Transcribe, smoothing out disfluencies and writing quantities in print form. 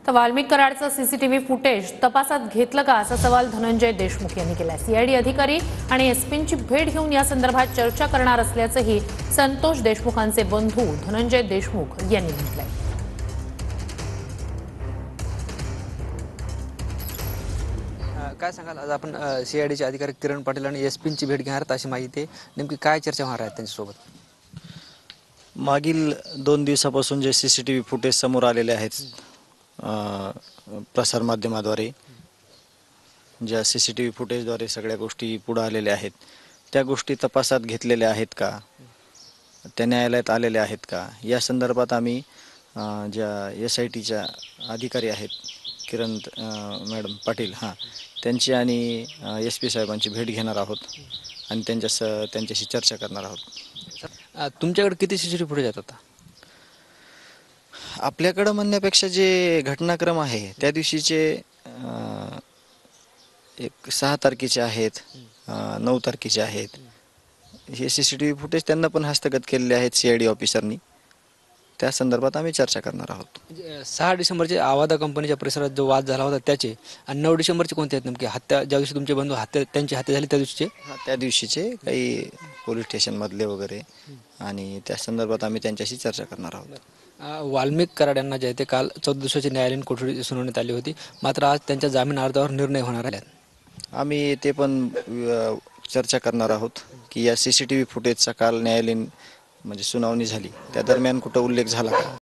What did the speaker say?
तर Valmik कराडचं CCTV footage तपासात घेतलं का असा सवाल धनंजय देशमुख यांनी केलाय। सीआयडी अधिकारी आणि एसपींची भेट घेऊन या संदर्भात चर्चा करणार असल्याचंही संतोष देशमुखांचे बंधू धनंजय देशमुख यांनी म्हटलंय। काय सांगाल, आज आपण सीआयडीचे अधिकारी किरण पाटील आणि एसपींची भेट घेणार आहात अशी माहिती आहे। नेमकी काय चर्चा होणार आहे त्यांच्यासोबत? मागील 2 दिवसापासून जे सीसीटीव्ही फुटेज समोर आलेले आहेत प्रसारमाध्यमाद्वारे, ज्या सीसीटीव्ही फुटेजद्वारे सगळ्या गोष्टी पुढे आलेल्या आहेत, त्या गोष्टी तपासात घेतलेल्या आहेत का, त्या न्यायालयात आलेल्या आहेत का, या संदर्भात आम्ही ज्या SITच्या अधिकारी आहेत किरण मॅडम पाटील त्यांची आणि SP साहेबांची भेट घेणार आहोत आणि त्यांच्याशी चर्चा करणार आहोत। तुमच्याकडे किती सीसीटीव्ही फुटेज आहेत आता? आपल्याकडं म्हणण्यापेक्षा जे घटनाक्रम आहे त्या दिवशीचे 6 तारखेचे आहेत, 9 तारखेचे आहेत, हे सीसीटीव्ही फुटेज त्यांना पण हस्तगत केलेले आहेत CID ऑफिसरनी। त्या संदर्भात आम्ही चर्चा करणार आहोत। 6 डिसेंबरचे आवादा कंपनीच्या परिसरात जो वाद झाला होता त्याचे, आणि 9 डिसेंबरचे कोणते आहेत नेमके? हत्या ज्या दिवशी तुमचे बंधू त्यांची हत्या झाली त्या दिवशीचे? त्या दिवशीचे काही पोलीस स्टेशनमधले वगैरे, आणि त्या संदर्भात आम्ही त्यांच्याशी चर्चा करणार आहोत। वाल्मिक कराड यांना जे आहे ते काल 14 दिवसाची न्यायालयीन कोठडी सुनावण्यात आली होती, मात्र आज त्यांच्या जामीन अर्जावर निर्णय होणार आहे। आम्ही ते पण चर्चा करणार आहोत की या सीसीटीव्ही फुटेजचा काल न्यायालयीन म्हणजे सुनावणी झाली त्या दरम्यान कुठं उल्लेख झाला का।